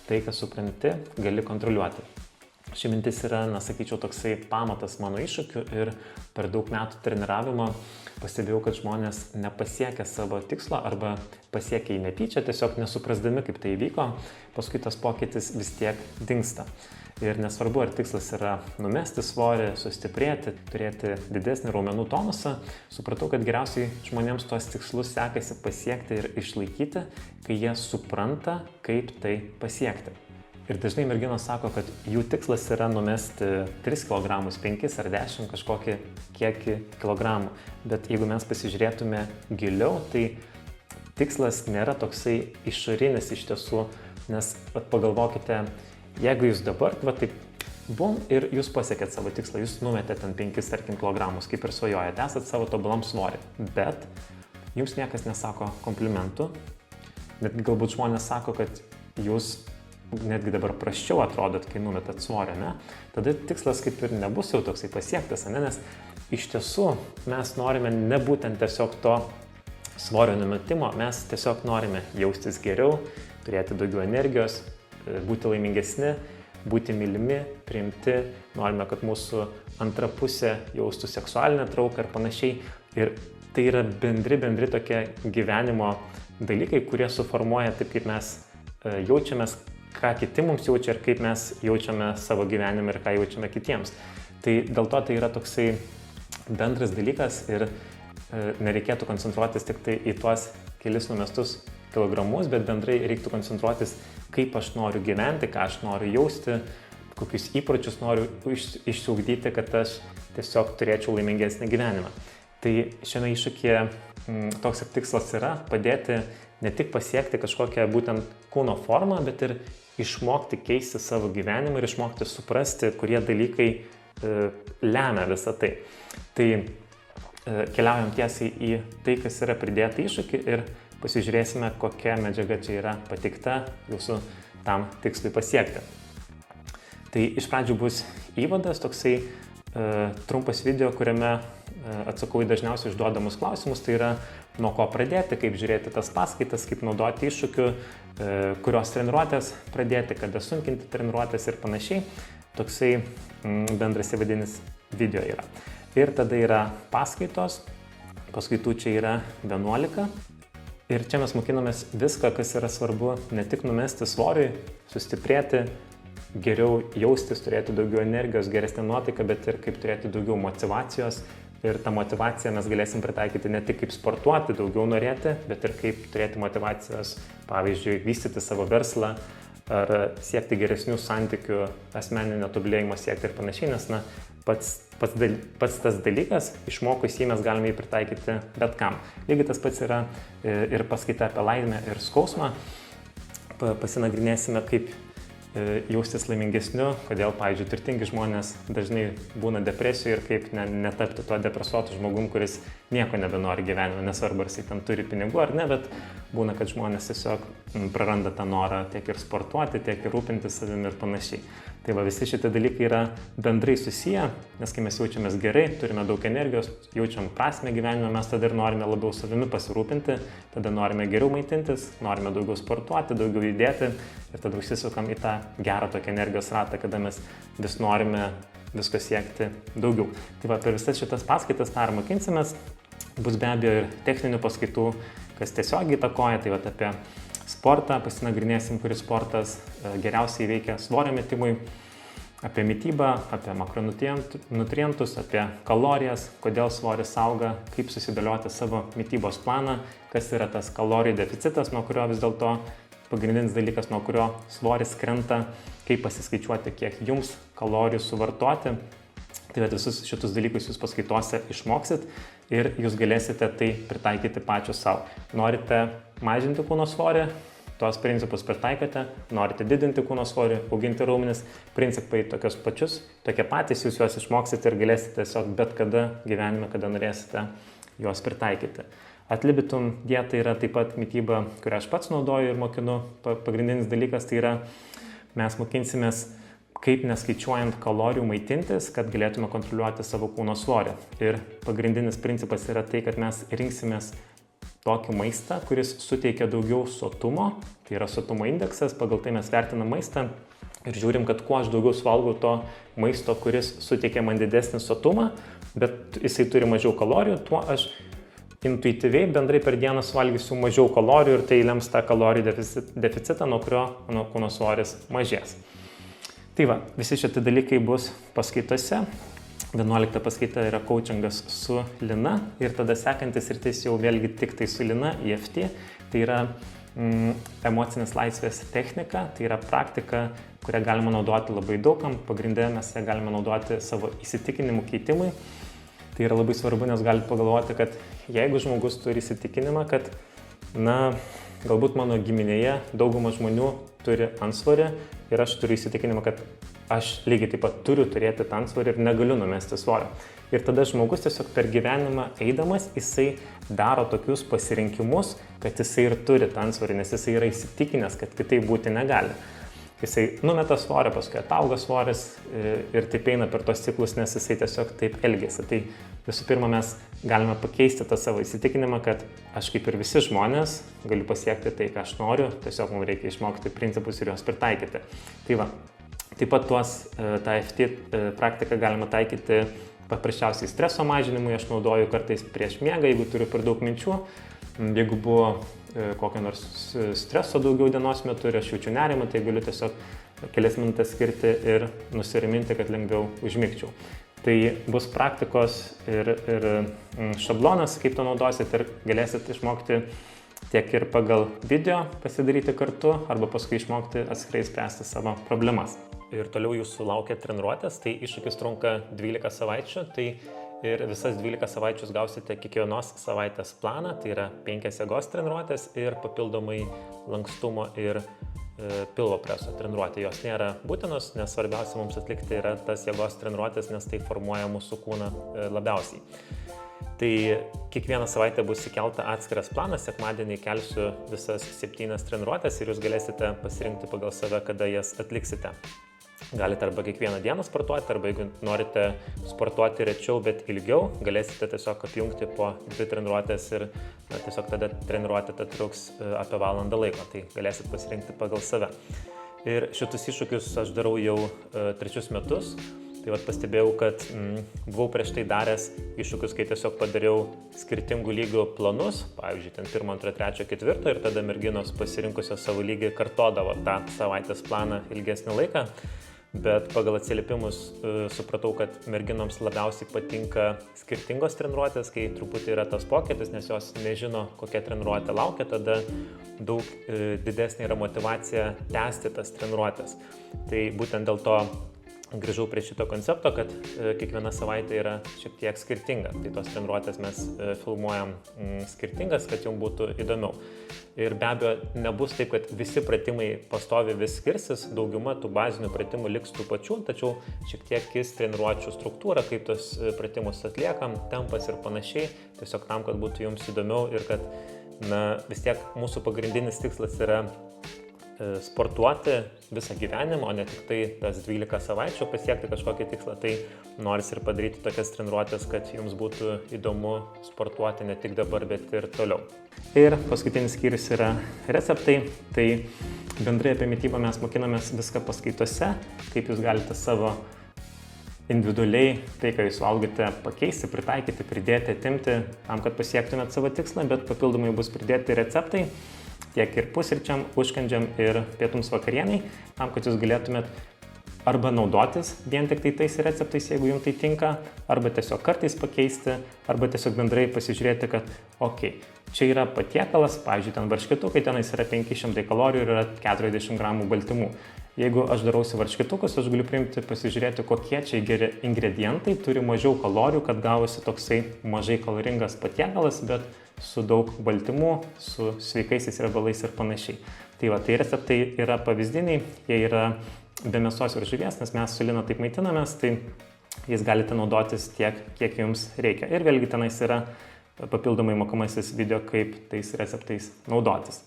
tai, ką supranti, gali kontroliuoti. Ši mintis yra, sakyčiau, toksai pamatas mano iššūkių ir per daug metų treniravimo pastebėjau, kad žmonės nepasiekia savo tikslo arba pasiekia jį netyčia, tiesiog nesuprasdami, kaip tai įvyko, paskui tas pokytis vis tiek dingsta. Ir nesvarbu, ar tikslas yra numesti svorį, sustiprėti, turėti didesnį raumenų tonusą, supratau, kad geriausiai žmonėms tuos tikslus sekasi pasiekti ir išlaikyti, kai jie supranta, kaip tai pasiekti. Ir dažnai merginos sako, kad jų tikslas yra numesti 3 kg, 5 ar 10 kažkokį kiekį kilogramų. Bet jeigu mes pasižiūrėtume giliau, tai tikslas nėra toksai išorinis iš tiesų, nes pagalvokite, jeigu jūs dabar, taip, bum, ir jūs pasiekėt savo tikslą, jūs numetėte ten 5, tarkim, kilogramus, kaip ir svajojate, esat savo tobulam svorį, bet jums niekas nesako komplimentų, net galbūt žmonės sako, kad jūs netgi dabar prasčiau atrodot, kai numetat svorį, ne? Tada tikslas kaip ir nebus jau toksai pasiektas, ne? Nes iš tiesų mes norime ne būtent tiesiog to svorio numetimo, mes tiesiog norime jaustis geriau, turėti daugiau energijos, būti laimingesni, būti mylimi, priimti, norime, kad mūsų antra pusė jaustų seksualinę trauką ir panašiai. Ir tai yra bendri tokie gyvenimo dalykai, kurie suformuoja taip, kaip mes jaučiamės, ką kiti mums jaučia ir kaip mes jaučiame savo gyvenime ir ką jaučiame kitiems. Tai dėl to tai yra toksai bendras dalykas ir nereikėtų koncentruotis tik tai į tuos kelis numestus kilogramus, bet bendrai reiktų koncentruotis, kaip aš noriu gyventi, ką aš noriu jausti, kokius įpročius noriu išsiugdyti, kad aš tiesiog turėčiau laimingesnį gyvenimą. Tai šiame iššūkyje toks tikslas yra padėti ne tik pasiekti kažkokią būtent kūno formą, bet ir išmokti keisti savo gyvenimą ir išmokti suprasti, kurie dalykai lemia visą tai. Tai keliaujam tiesiai į tai, kas yra pridėta iššūkį ir pasižiūrėsime, kokia medžiaga čia yra pateikta jūsų tam tikslui pasiekti. Tai iš pradžių bus įvadas, toksai trumpas video, kuriame atsakau į dažniausiai užduodamus klausimus, tai yra nuo ko pradėti, kaip žiūrėti tas paskaitas, kaip naudoti iššūkių, kurios treniruotės pradėti, kada sunkinti treniruotės ir panašiai. Toksai bendras įvadinis video yra. Ir tada yra paskaitos, paskaitų čia yra 11. Ir čia mes mokinamės viską, kas yra svarbu, ne tik numesti svorį, sustiprėti, geriau jaustis, turėti daugiau energijos, geresnę nuotaiką, bet ir kaip turėti daugiau motyvacijos. Ir tą motyvaciją mes galėsim pritaikyti ne tik kaip sportuoti, daugiau norėti, bet ir kaip turėti motyvacijos, pavyzdžiui, vystyti savo verslą ar siekti geresnių santykių, asmeninio tobulėjimo siekti ir panašiai, nes pats tas dalykas, išmokus jį mes galime jį pritaikyti bet kam. Lygiai tas pats yra ir paskaita apie laimę ir skausmą. Pasinagrinėsime, kaip jaustis laimingesniu, kodėl, pavyzdžiui, turtingi žmonės dažnai būna depresijoje ir kaip netapti tuo depresuotu žmogum, kuris nieko nebenori gyvenime, nesvarbu, ar jisai ten turi pinigų ar ne, bet būna, kad žmonės tiesiog praranda tą norą tiek ir sportuoti, tiek ir rūpintis savimi ir panašiai. Tai visi šitie dalykai yra bendrai susiję, nes kai mes jaučiamės gerai, turime daug energijos, jaučiam prasmę gyvenime, mes tada ir norime labiau savimi pasirūpinti, tada norime geriau maitintis, norime daugiau sportuoti, daugiau judėti ir tada užsisukam į tą gerą tokį energijos ratą, kada mes vis norime visko siekti daugiau. Tai per visas šitas paskaitas tą ir mokinsimės, bus be abejo ir techninių paskaitų, kas tiesiog įtakoja, tai apie sportą, pasinagrinėsim, kuris sportas geriausiai veikia svorio metimui, apie mitybą, apie makronutrientus, apie kalorijas, kodėl svoris auga, kaip susidėlioti savo mitybos planą, kas yra tas kalorijų deficitas, nuo kurio vis dėlto pagrindinis dalykas, nuo kurio svoris krenta, kaip pasiskaičiuoti, kiek jums kalorijų suvartoti. Tai visus šitus dalykus jūs paskaitose išmoksit ir jūs galėsite tai pritaikyti pačios savo. Norite mažinti kūno svorį, tuos principus pritaikote, norite didinti kūno svorį, auginti raumenis, principai tokie patys, jūs juos išmoksite ir galėsite tiesiog bet kada gyvenime, kada norėsite juos pritaikyti. Ad libitum dieta yra taip pat mityba, kurią aš pats naudoju ir mokinu. Pagrindinis dalykas tai yra, mes mokinsimės, kaip neskaičiuojant kalorijų maitintis, kad galėtume kontroliuoti savo kūno svorį. Ir pagrindinis principas yra tai, kad mes rinksimės tokį maistą, kuris suteikia daugiau sotumo, tai yra sotumo indeksas, pagal tai mes vertinam maistą ir žiūrim, kad kuo aš daugiau suvalgau to maisto, kuris suteikia man didesnį sotumą, bet jisai turi mažiau kalorijų, tuo aš intuityviai bendrai per dieną suvalgysiu mažiau kalorijų ir tai lems tą kalorijų deficitą, nuo kurio mano kūno svoris mažės. Tai va, visi šitie dalykai bus paskaitose. 11 paskaita yra coachingas su Lina ir tada sekantis rytis jau vėlgi tik tai su Lina, EFT. Tai yra emocinės laisvės technika, tai yra praktika, kurią galima naudoti labai daugam. Pagrindė mes ją galime naudoti savo įsitikinimų keitimui. Tai yra labai svarbu, nes galite pagalvoti, kad jeigu žmogus turi įsitikinimą, kad galbūt mano giminėje dauguma žmonių turi antsvorį ir aš turiu įsitikinimą, kad aš lygiai taip pat turiu turėti tą antsvorį ir negaliu numesti svorio. Ir tada žmogus tiesiog per gyvenimą eidamas, jisai daro tokius pasirinkimus, kad jisai ir turi tą antsvorį, nes jisai yra įsitikinęs, kad kitaip būti negali. Jisai numeta svorio, paskui atauga svoris ir taip eina per tos ciklus, nes jisai tiesiog taip elgiasi. Tai visų pirma, mes galime pakeisti tą savo įsitikinimą, kad aš kaip ir visi žmonės galiu pasiekti tai, ką aš noriu, tiesiog mums reikia išmokti principus ir juos pritaikyti. Tai va, taip pat tą EFT praktiką galima taikyti paprasčiausiai streso mažinimui, aš naudoju kartais prieš miegą, jeigu turiu per daug minčių, jeigu buvo kokio nors streso daugiau dienos metu ir aš jaučiu nerimą, tai galiu tiesiog kelias minutės skirti ir nusiraminti, kad lengviau užmigčiau. Tai bus praktikos ir šablonas, kaip to naudosit ir galėsit išmokti tiek ir pagal video pasidaryti kartu, arba paskui išmokti atskirai spręsti savo problemas. Ir toliau jūsų laukia treniruotės, tai iššūkis trunka 12 savaičių, tai ir visas 12 savaičių gausite kiekvienos savaitės planą, tai yra 5 jėgos treniruotės ir papildomai lankstumo ir pilvo preso treniruotė. Jos nėra būtinos, nes svarbiausia mums atlikti yra tas jėgos treniruotės, nes tai formuoja mūsų kūną labiausiai. Tai kiekvieną savaitę bus įkelta atskiras planas, sekmadienį kelsiu visas 7 treniruotės ir jūs galėsite pasirinkti pagal save, kada jas atliksite. Galite arba kiekvieną dieną sportuoti, arba jeigu norite sportuoti rečiau, bet ilgiau, galėsite tiesiog apjungti po 2 treniruotės ir tiesiog tada treniruotė truks apie valandą laiko, tai galėsit pasirinkti pagal save. Ir šitus iššūkius aš darau jau 3 metus. Tai pastebėjau, kad buvau prieš tai daręs iššūkius, kai tiesiog padariau skirtingų lygių planus, pavyzdžiui, ten 1, 2, 3, 4 ir tada merginos pasirinkusios savo lygį kartodavo tą savaitės planą ilgesnį laiką, bet pagal atsiliepimus supratau, kad merginoms labiausiai patinka skirtingos treniruotės, kai truputį yra tas pokytis, nes jos nežino, kokia treniruotė laukia, tada daug didesnė yra motyvacija tęsti tas treniruotės. Tai būtent dėl to grįžau prie šito koncepto, kad kiekviena savaitė yra šiek tiek skirtinga. Tai tos treniruotės mes filmuojam skirtingas, kad jums būtų įdomiau. Ir be abejo, nebus taip, kad visi pratimai pastovi vis skirsis, dauguma tų bazinių pratimų liks tų pačių, tačiau šiek tiek kis treniruočių struktūra, kaip tos pratimus atliekam, tempas ir panašiai, tiesiog tam, kad būtų jums įdomiau ir kad vis tiek mūsų pagrindinis tikslas yra sportuoti visą gyvenimą, o ne tik tai tas 12 savaičių pasiekti kažkokį tikslą, tai noris ir padaryti tokias treniruotės, kad jums būtų įdomu sportuoti ne tik dabar, bet ir toliau. Ir paskutinis skyrius yra receptai, tai bendrai apie mitybą mes mokinamės viską paskaitose, kaip jūs galite savo individualiai tai, ką jūs valgote, pakeisti, pritaikyti, pridėti, atimti, tam, kad pasiektumėt savo tikslą, bet papildomai bus pridėti receptai, tiek ir pusryčiam, užkandžiam ir pietums vakarienai, tam, kad jūs galėtumėt arba naudotis vien tik tai tais receptais, jeigu jums tai tinka, arba tiesiog kartais pakeisti, arba tiesiog bendrai pasižiūrėti, kad čia yra patiekalas, pavyzdžiui, ten varškitukai, tenais yra 500 kalorijų ir yra 40 gramų baltymų. Jeigu aš darausi varškitukus, aš galiu pasižiūrėti, kokie čia geri ingredientai turi mažiau kalorijų, kad gavosi toksai mažai kaloringas patiekalas, bet su daug baltymų, su sveikaisiais riebalais ir panašiai. Tai receptai yra pavyzdiniai, jie yra be mėsos ir žuvies, nes mes su Lina taip maitinamės, tai jais galite naudotis tiek, kiek jums reikia. Ir vėlgi tenais yra papildomai mokomasis video, kaip tais receptais naudotis.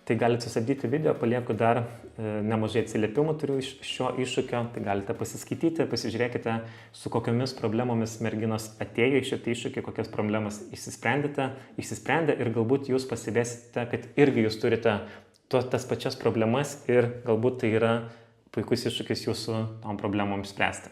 tai galite sustabdyti video, palieku dar nemažai atsiliepimų turiu iš šio iššūkio, tai galite pasiskaityti, pasižiūrėkite, su kokiomis problemomis merginos atėjo į šitą iššūkį, kokias problemas išsisprendė ir galbūt jūs pastebėsite, kad irgi jūs turite tas pačias problemas ir galbūt tai yra puikus iššūkis jūsų tom problemom spręsti.